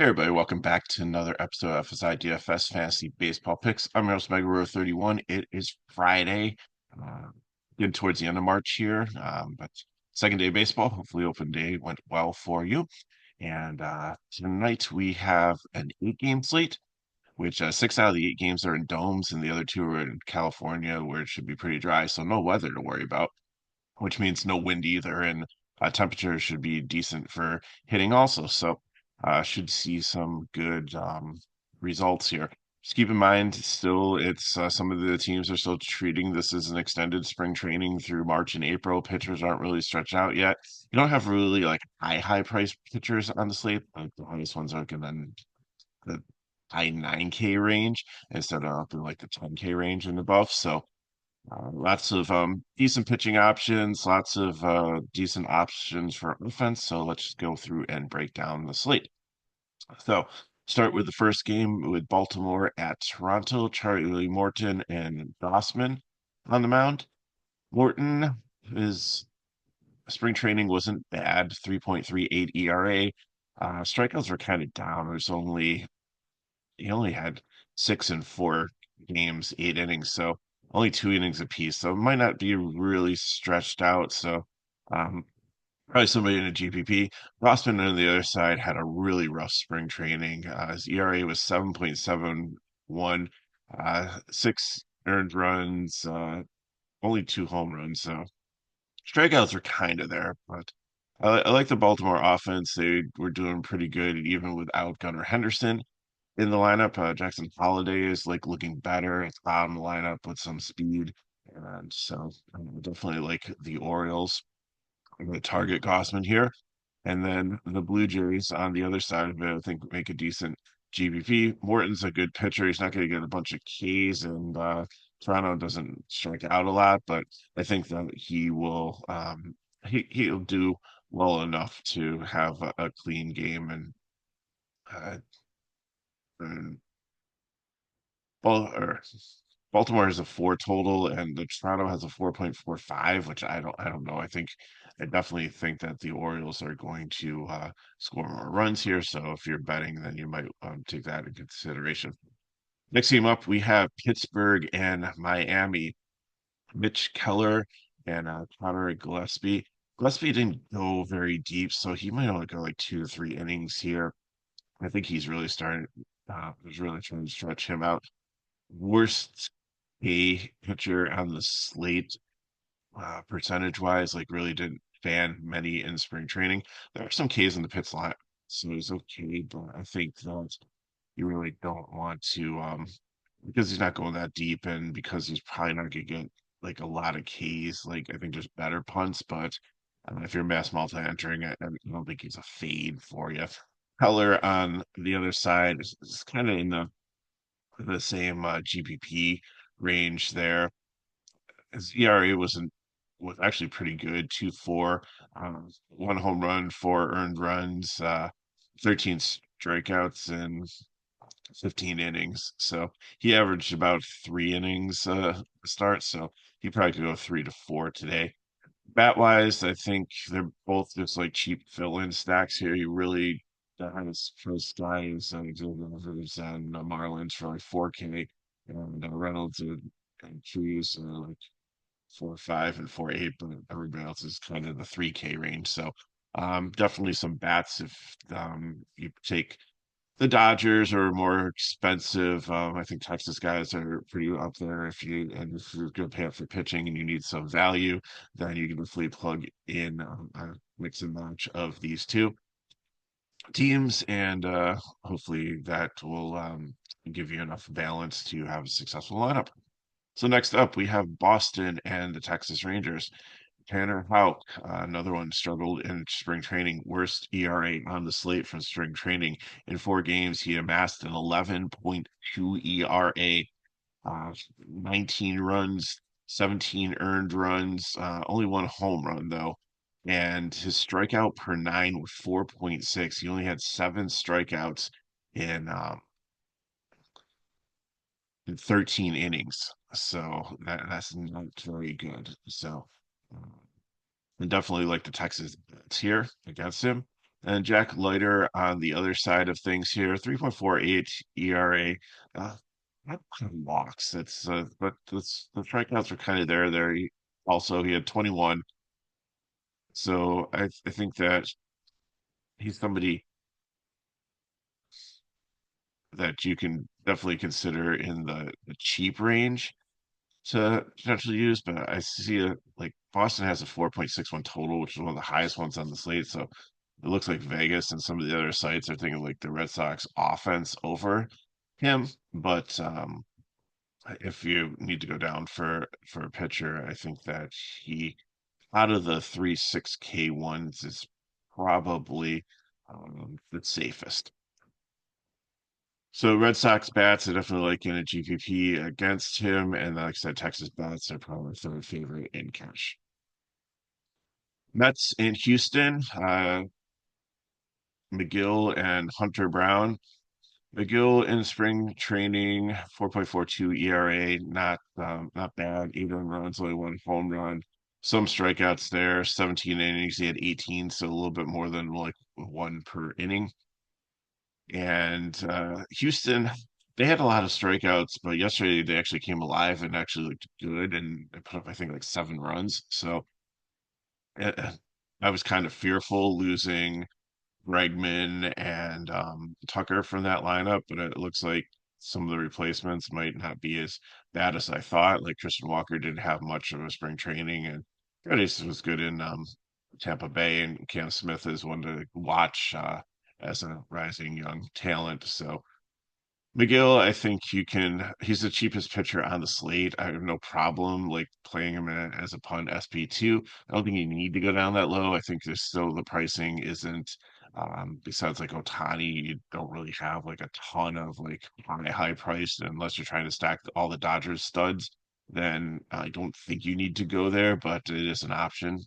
Hey everybody, welcome back to another episode of FSi DFS Fantasy Baseball Picks. I'm your host, Mega 31. It is Friday, uh, getting towards the end of March here, but second day of baseball. Hopefully, open day went well for you. And tonight we have an eight-game slate, which six out of the eight games are in domes, and the other two are in California, where it should be pretty dry, so no weather to worry about, which means no wind either, and temperature should be decent for hitting also. So should see some good results here. Just keep in mind, still, it's some of the teams are still treating this as an extended spring training through March and April. Pitchers aren't really stretched out yet. You don't have really like high price pitchers on the slate. Like the highest ones are in the high 9K range instead of up in like the 10K range and above. So lots of decent pitching options, lots of decent options for offense. So let's just go through and break down the slate. So start with the first game with Baltimore at Toronto. Charlie Morton and Gossman on the mound. Morton, his spring training wasn't bad, 3.38 ERA. Strikeouts were kind of down. He only had 6 and 4 games, 8 innings, so only 2 innings apiece. So it might not be really stretched out. So um, probably somebody in a GPP. Rossman on the other side had a really rough spring training. His ERA was 7.71, six earned runs, only two home runs. So strikeouts are kind of there, but I like the Baltimore offense. They were doing pretty good even without Gunnar Henderson in the lineup. Jackson Holiday is like looking better. It's out in the lineup with some speed. And so definitely like the Orioles. I'm going to target Gossman here. And then the Blue Jays on the other side of it, I think make a decent GBP. Morton's a good pitcher. He's not going to get a bunch of Ks, and Toronto doesn't strike out a lot, but I think that he'll do well enough to have a clean game uh, and or Baltimore has a four total, and the Toronto has a 4.45, which I don't know. I definitely think that the Orioles are going to score more runs here. So if you're betting, then you might take that into consideration. Next team up, we have Pittsburgh and Miami. Mitch Keller and Connor Gillespie. Gillespie didn't go very deep, so he might only go like 2 to 3 innings here. I think he's really starting. Was really trying to stretch him out. Worst a pitcher on the slate, percentage wise, like really didn't fan many in spring training. There are some Ks in the pits line, so it's okay, but I think that you really don't want to because he's not going that deep and because he's probably not gonna get like a lot of Ks. Like I think there's better punts, but if you're mass multi entering it, I don't think he's a fade for you. Heller on the other side is kind of in the same GPP range there. His ERA was actually pretty good, 2.4, one home run, four earned runs, 13 strikeouts in 15 innings. So he averaged about 3 innings start. So he probably could go 3 to 4 today. Bat wise, I think they're both just like cheap fill-in stacks here. You really the highest price guy is Xavier Rivers and Marlins for like 4K, and Reynolds and Cruz like 4.5 and 4.8, but everybody else is kind of the 3K range. So definitely some bats if you take the Dodgers are more expensive. I think Texas guys are pretty up there. If you're going to pay up for pitching and you need some value, then you can definitely plug in a mix and match of these two teams, and hopefully that will give you enough balance to have a successful lineup. So next up, we have Boston and the Texas Rangers. Tanner Houck, another one, struggled in spring training. Worst ERA on the slate from spring training. In 4 games, he amassed an 11.2 ERA, 19 runs, 17 earned runs, only one home run, though. And his strikeout per nine was 4.6. He only had seven strikeouts in, um, in 13 innings. So that's not very good. So, and definitely like the Texas bats here against him. And Jack Leiter on the other side of things here, 3.48 ERA. Uh, not walks. But the strikeouts are kind of there. Also, he had 21. So I think that he's somebody that you can definitely consider in the cheap range to potentially use. But I see like Boston has a 4.61 total, which is one of the highest ones on the slate. So it looks like Vegas and some of the other sites are thinking like the Red Sox offense over him. But if you need to go down for a pitcher, I think that he out of the three 6K ones is probably the safest. So Red Sox bats are definitely like in a GPP against him, and like I said, Texas bats are probably third favorite in cash. Mets in Houston, McGill and Hunter Brown. McGill in spring training, 4.42 ERA, not bad. 8 runs, only one home run. Some strikeouts there. 17 innings, he had 18, so a little bit more than like one per inning. And Houston, they had a lot of strikeouts, but yesterday they actually came alive and actually looked good, and they put up I think like 7 runs. So uh, I was kind of fearful losing Bregman and Tucker from that lineup, but it looks like some of the replacements might not be as bad as I thought. Like Christian Walker didn't have much of a spring training, and Curtis was good in Tampa Bay, and Cam Smith is one to watch as a rising young talent. So McGill, I think you can. He's the cheapest pitcher on the slate. I have no problem like playing him as a punt SP2. I don't think you need to go down that low. I think there's still the pricing isn't. Besides like Otani, you don't really have like a ton of like high priced unless you're trying to stack all the Dodgers studs. Then I don't think you need to go there, but it is an option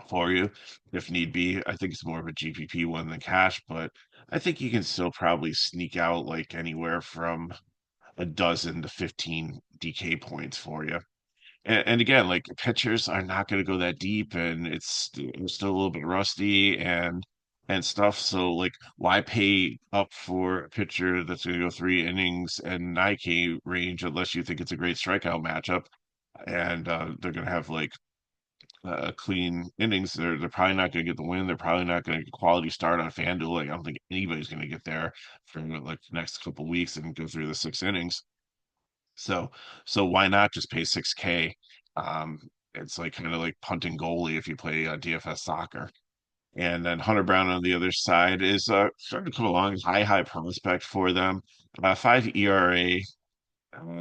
for you if need be. I think it's more of a GPP one than cash, but I think you can still probably sneak out like anywhere from a dozen to 15 DK points for you. And again, like pitchers are not going to go that deep, and it's still a little bit rusty and stuff. So like, why pay up for a pitcher that's going to go 3 innings and 9K range unless you think it's a great strikeout matchup? And they're going to have like clean innings. They're probably not going to get the win. They're probably not going to get quality start on FanDuel. Like I don't think anybody's going to get there for like the next couple weeks and go through the 6 innings. So so why not just pay 6K? It's like kind of like punting goalie if you play DFS soccer. And then Hunter Brown on the other side is starting to come along. High prospect for them. 5 ERA,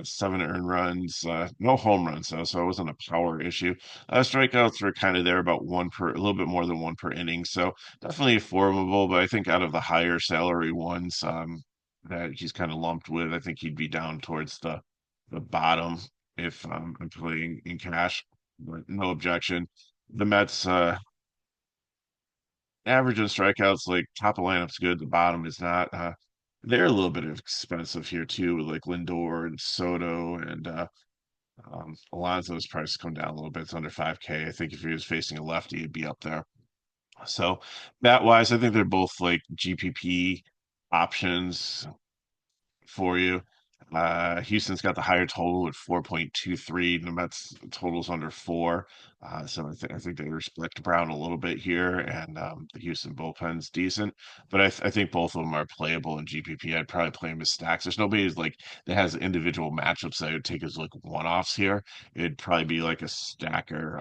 7 earned runs, no home runs though, so it wasn't a power issue. Strikeouts were kind of there about one per, a little bit more than one per inning, so definitely formidable. But I think out of the higher salary ones that he's kind of lumped with, I think he'd be down towards the bottom if I'm playing in cash. But no objection. The Mets average in strikeouts, like top of lineup's good, the bottom is not. They're a little bit expensive here too, with like Lindor and Soto and Alonso's price come down a little bit. It's under 5K. I think if he was facing a lefty, he'd be up there. So that wise, I think they're both like GPP options for you. Houston's got the higher total at 4.23. The Mets totals under 4. So I think they respect Brown a little bit here, and the Houston bullpen's decent. But I think both of them are playable in GPP. I'd probably play them as stacks. There's nobody who's like that has individual matchups that I would take as like one-offs here. It'd probably be like a stacker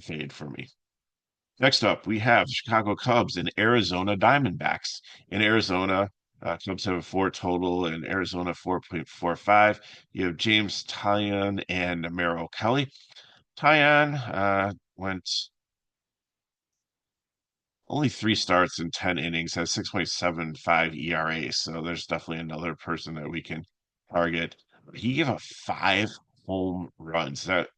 fade for me. Next up, we have Chicago Cubs and Arizona Diamondbacks. In Arizona, Cubs have a 4 total, and Arizona 4.45. You have James Tyon and Merrill Kelly. Tyon went only 3 starts in 10 innings, has 6.75 ERA, so there's definitely another person that we can target. He gave up 5 home runs. That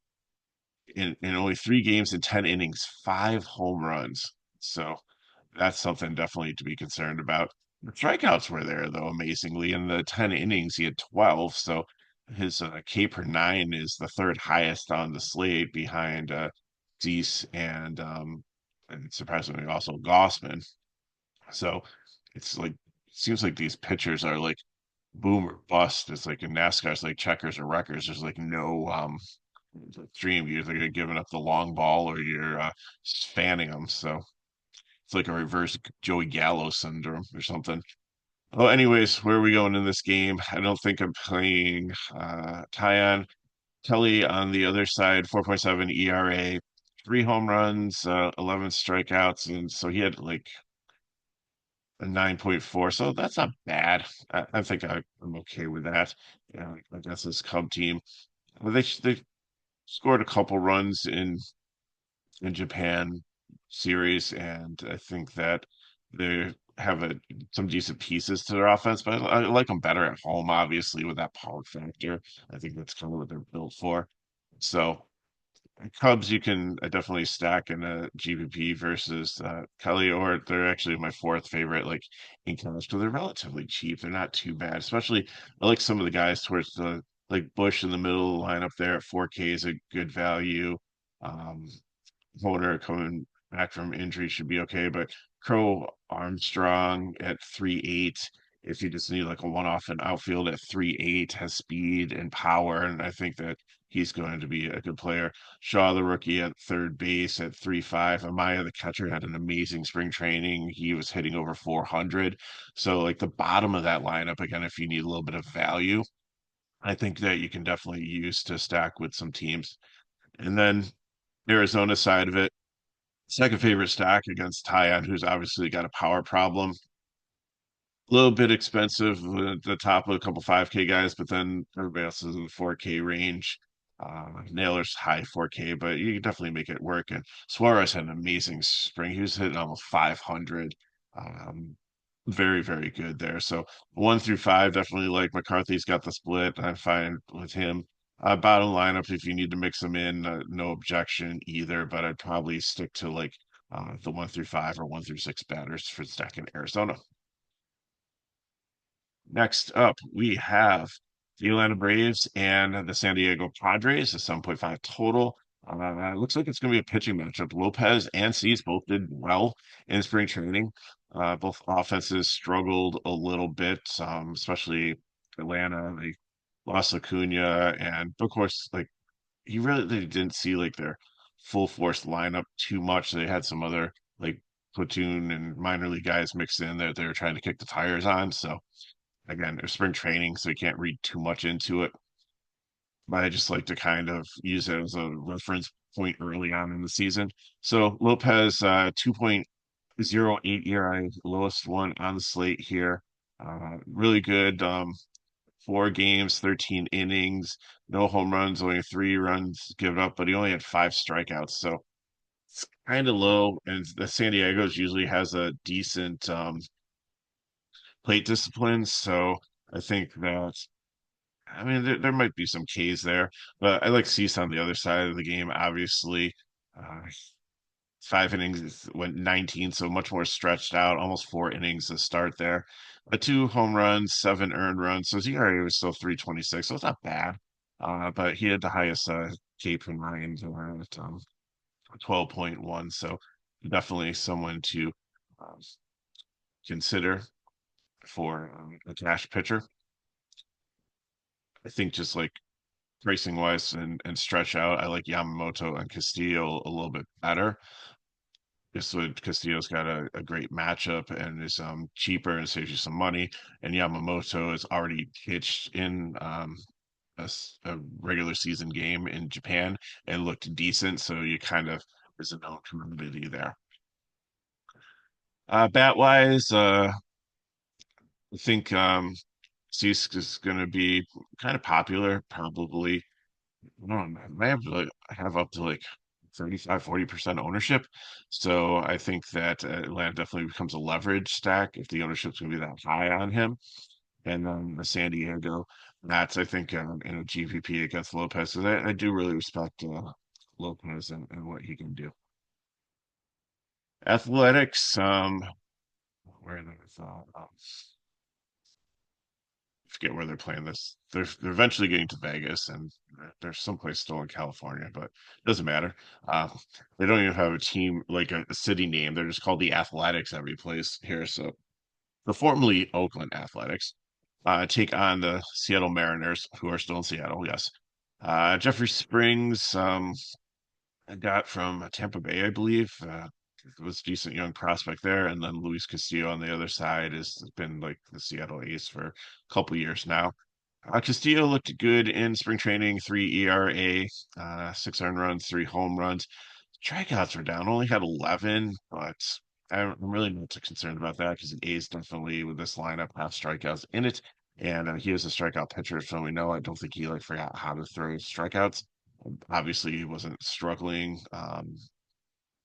in only 3 games in 10 innings, 5 home runs. So that's something definitely to be concerned about. The strikeouts were there though, amazingly. In the 10 innings, he had 12. So his K per nine is the third highest on the slate behind Cease and surprisingly also Gossman. So it's like seems like these pitchers are like boom or bust. It's like in NASCAR, it's like checkers or wreckers. There's like no stream. You're either giving up the long ball or you're fanning them. So it's like a reverse Joey Gallo syndrome or something. Well, anyways, where are we going in this game? I don't think I'm playing Tyon. Kelly on the other side, 4.7 ERA, 3 home runs, 11 strikeouts, and so he had like a 9.4. So that's not bad. I think I'm okay with that. Yeah, I guess this Cub team, well, they scored a couple runs in Japan series, and I think that they have some decent pieces to their offense, but I like them better at home, obviously, with that power factor. I think that's kind of what they're built for. So Cubs, you can definitely stack in a GPP versus Kelly, or they're actually my fourth favorite, like in cash, because they're relatively cheap. They're not too bad, especially I like some of the guys towards the like Bush in the middle of the lineup there at 4K is a good value. Um, Holder coming back from injury should be okay, but Crow Armstrong at 3.8, if you just need like a one-off in outfield at 3.8, has speed and power, and I think that he's going to be a good player. Shaw, the rookie at third base at 3.5. Amaya, the catcher, had an amazing spring training. He was hitting over 400. So like the bottom of that lineup, again, if you need a little bit of value, I think that you can definitely use to stack with some teams. And then Arizona side of it, second favorite stack against Tyon, who's obviously got a power problem. A little bit expensive at the top of a couple 5K guys, but then everybody else is in the 4K range. Nailor's high 4K, but you can definitely make it work. And Suarez had an amazing spring. He was hitting almost 500. Um, very, very good there. So 1 through 5, definitely like McCarthy's got the split. I'm fine with him. Bottom lineup, if you need to mix them in, no objection either, but I'd probably stick to like the 1 through 5 or 1 through 6 batters for stacking Arizona. Next up, we have the Atlanta Braves and the San Diego Padres, a 7.5 total. It looks like it's going to be a pitching matchup. Lopez and Cease both did well in spring training. Both offenses struggled a little bit, especially Atlanta. They lost Acuna, and of course, like you really they didn't see like their full force lineup too much. They had some other like platoon and minor league guys mixed in there. They were trying to kick the tires on. So again, it's spring training, so you can't read too much into it. But I just like to kind of use it as a reference point early on in the season. So Lopez, 2.08 ERA, lowest one on the slate here. Really good. 4 games, 13 innings, no home runs, only 3 runs given up, but he only had 5 strikeouts. So it's kind of low. And the San Diego's usually has a decent plate discipline. So I think that I mean, there might be some K's there, but I like Cease on the other side of the game, obviously. Uh, 5 innings went 19, so much more stretched out, almost 4 innings to start there. 2 home runs, 7 earned runs, so his ERA was still 3.26, so it's not bad. But he had the highest K per nine at 12.1, so definitely someone to um, consider for a cash pitcher. I think just like racing wise and stretch out, I like Yamamoto and Castillo a little bit better. Just so Castillo's got a great matchup and is cheaper and saves you some money. And Yamamoto is already pitched in a regular season game in Japan and looked decent. So you kind of there's a known commodity there. Bat wise, I think Cease is going to be kind of popular, probably. I don't know, I have to like have up to like 35-40% ownership. So I think that Atlanta definitely becomes a leverage stack if the ownership's going to be that high on him. And then the San Diego, that's I think in a GPP against Lopez. Because I do really respect Lopez and what he can do. Athletics, where there was forget where they're playing this. They're eventually getting to Vegas, and there's someplace still in California, but it doesn't matter. Uh, they don't even have a team like a city name. They're just called the Athletics every place here. So the formerly Oakland Athletics take on the Seattle Mariners, who are still in Seattle. Yes. Jeffrey Springs, I got from Tampa Bay, I believe. Was a decent young prospect there, and then Luis Castillo on the other side has been like the Seattle ace for a couple years now. Castillo looked good in spring training, 3 ERA, 6 earned runs, 3 home runs. Strikeouts were down, only had 11, but I'm really not too concerned about that because the A's definitely with this lineup have strikeouts in it, and he is a strikeout pitcher, so we know I don't think he like forgot how to throw strikeouts. Obviously, he wasn't struggling.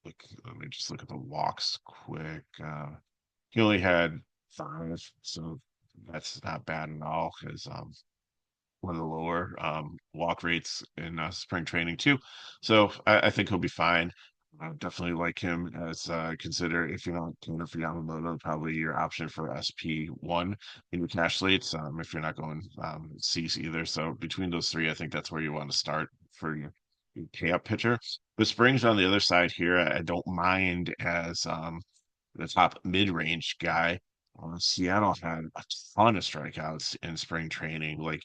Let me just look at the walks quick. He only had 5, so that's not bad at all because one of the lower walk rates in spring training too. So I think he'll be fine. I definitely like him as consider if you're not going for Yamamoto, probably your option for SP1 in your cash slates. If you're not going Cease either. So between those three, I think that's where you want to start for your pay-up pitcher. The Springs on the other side here, I don't mind as the top mid-range guy. Seattle had a ton of strikeouts in spring training. Like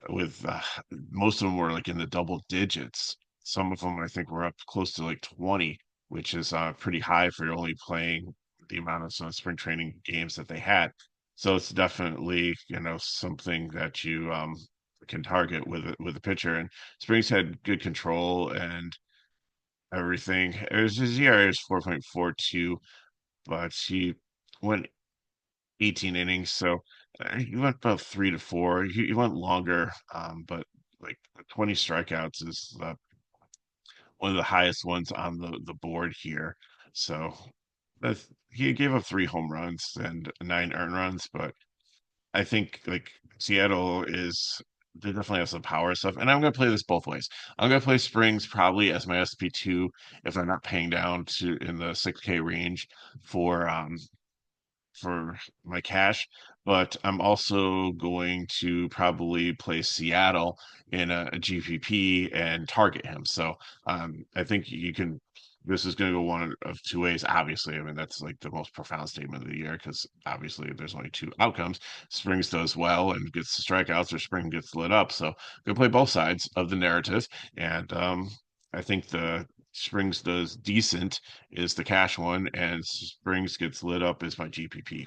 with most of them were like in the double digits. Some of them I think were up close to like 20, which is pretty high for only playing the amount of spring training games that they had. So it's definitely, something that you can target with a pitcher. And Springs had good control and everything. His ERA is 4.42, but he went 18 innings. So he went about 3 to 4. He went longer, but like 20 strikeouts is one of the highest ones on the board here. So he gave up 3 home runs and 9 earned runs, but I think like Seattle is they definitely have some power stuff. And I'm gonna play this both ways. I'm gonna play Springs probably as my SP2 if I'm not paying down to in the 6K range for for my cash, but I'm also going to probably play Seattle in a GPP and target him. So I think you can. This is going to go one of two ways. Obviously, I mean that's like the most profound statement of the year because obviously there's only two outcomes. Springs does well and gets the strikeouts, or Spring gets lit up. So going to play both sides of the narrative, and I think the Springs does decent is the cash one, and Springs gets lit up is my GPP.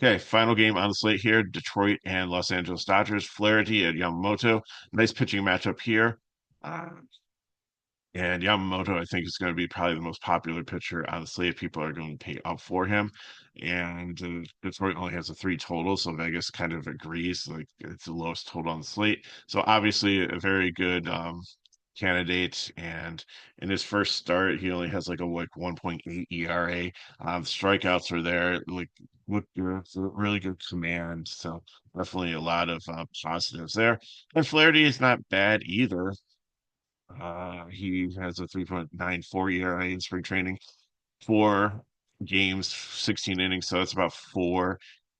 Okay, final game on the slate here: Detroit and Los Angeles Dodgers. Flaherty at Yamamoto. Nice pitching matchup here. Uh, and Yamamoto, I think, is going to be probably the most popular pitcher on the slate. People are going to pay up for him. And Detroit only has a 3 total, so Vegas kind of agrees. Like it's the lowest total on the slate. So obviously a very good candidate. And in his first start, he only has like a 1.8 ERA. Strikeouts are there. Like look, it's a really good command. So definitely a lot of positives there. And Flaherty is not bad either. He has a 3.94 ERA in spring training, 4 games, 16 innings. So it's about 4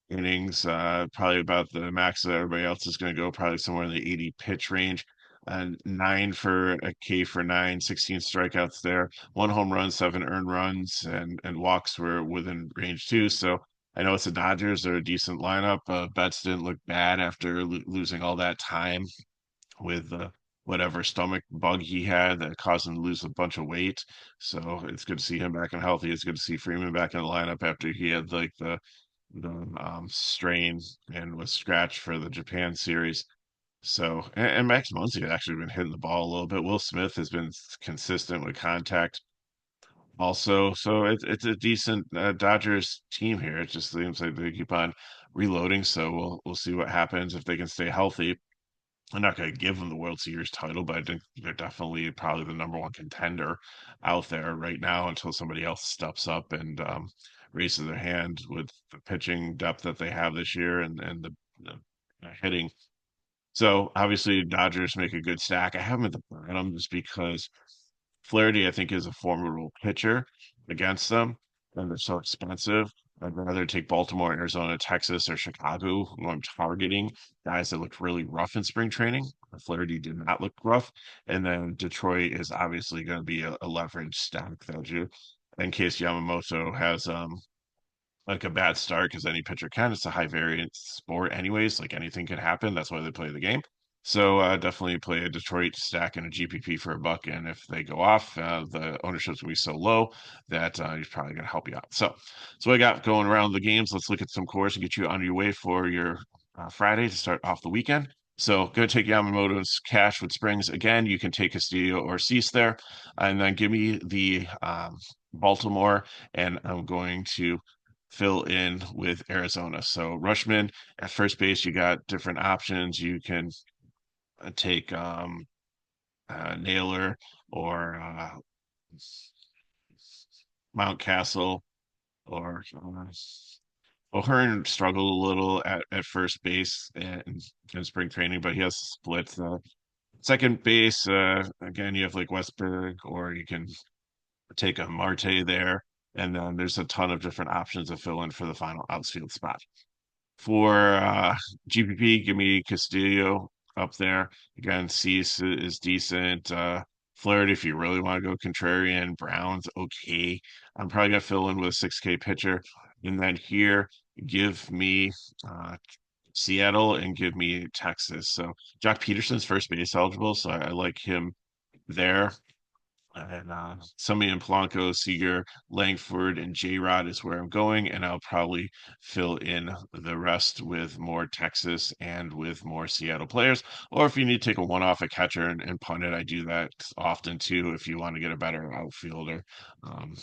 innings, probably about the max that everybody else is going to go, probably somewhere in the 80 pitch range. And 9 for a K for 9, 16 strikeouts there, 1 home run, 7 earned runs, and walks were within range too. So I know it's the Dodgers. They're a decent lineup. Betts didn't look bad after losing all that time with whatever stomach bug he had that caused him to lose a bunch of weight. So it's good to see him back and healthy. It's good to see Freeman back in the lineup after he had like the strain and was scratched for the Japan series. So and Max Muncy has actually been hitting the ball a little bit. Will Smith has been consistent with contact also. So it's a decent Dodgers team here. It just seems like they keep on reloading. So we'll see what happens if they can stay healthy. I'm not going to give them the World Series title, but I think they're definitely probably the number one contender out there right now until somebody else steps up and raises their hand with the pitching depth that they have this year and the hitting. So obviously, Dodgers make a good stack. I have them at the bottom just because Flaherty, I think, is a formidable pitcher against them, and they're so expensive. I'd rather take Baltimore, Arizona, Texas, or Chicago, who I'm targeting guys that looked really rough in spring training. Flaherty did not look rough. And then Detroit is obviously going to be a leverage stack that you, in case Yamamoto has like a bad start, because any pitcher can. It's a high variance sport, anyways. Like anything can happen. That's why they play the game. So definitely play a Detroit stack and a GPP for a buck. And if they go off, the ownership's gonna be so low that he's probably gonna help you out. So I got going around the games. Let's look at some cores and get you on your way for your Friday to start off the weekend. So go take Yamamoto's cash with Springs again. You can take Castillo or Cease there, and then give me the Baltimore, and I'm going to fill in with Arizona. So Rushman at first base, you got different options. You can take Naylor or Mount Castle or O'Hearn struggled a little at first base in spring training, but he has splits. Second base, again, you have like Westberg, or you can take a Marte there. And then there's a ton of different options to fill in for the final outfield spot. For GPP, give me Castillo up there. Again, Cease is decent. Flaherty, if you really want to go contrarian, Brown's okay. I'm probably gonna fill in with a 6K pitcher. And then here, give me Seattle and give me Texas. So Jock Peterson's first base eligible, so I like him there. And Semyon Polanco, Seager, Langford, and J-Rod is where I'm going, and I'll probably fill in the rest with more Texas and with more Seattle players. Or if you need to take a one-off at catcher and punt it, I do that often too. If you want to get a better outfielder, um,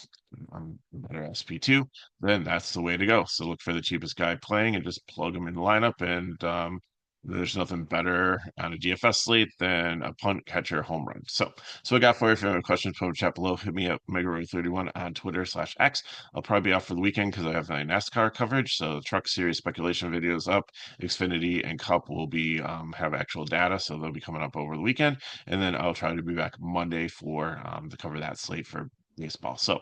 a better SP2, then that's the way to go. So look for the cheapest guy playing and just plug him in the lineup, and there's nothing better on a DFS slate than a punt catcher home run. So I got for you. If you have any questions, put in the chat below. Hit me up, MegaRoad31 on Twitter/X. I'll probably be off for the weekend because I have my NASCAR coverage. So the Truck Series speculation videos up. Xfinity and Cup will be have actual data, so they'll be coming up over the weekend. And then I'll try to be back Monday for to cover that slate for baseball. So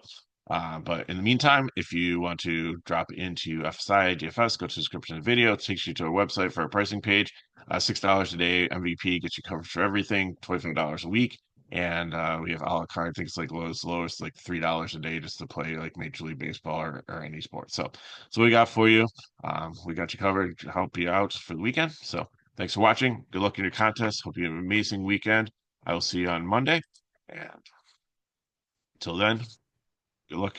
but in the meantime, if you want to drop into FSi DFS, go to the description of the video. It takes you to our website for our pricing page. $6 a day MVP gets you coverage for everything, $25 a week. And we have a la carte things like lowest like $3 a day just to play like Major League Baseball or any sport. So we got for you. We got you covered to help you out for the weekend. So thanks for watching. Good luck in your contest. Hope you have an amazing weekend. I will see you on Monday. And until then, good luck.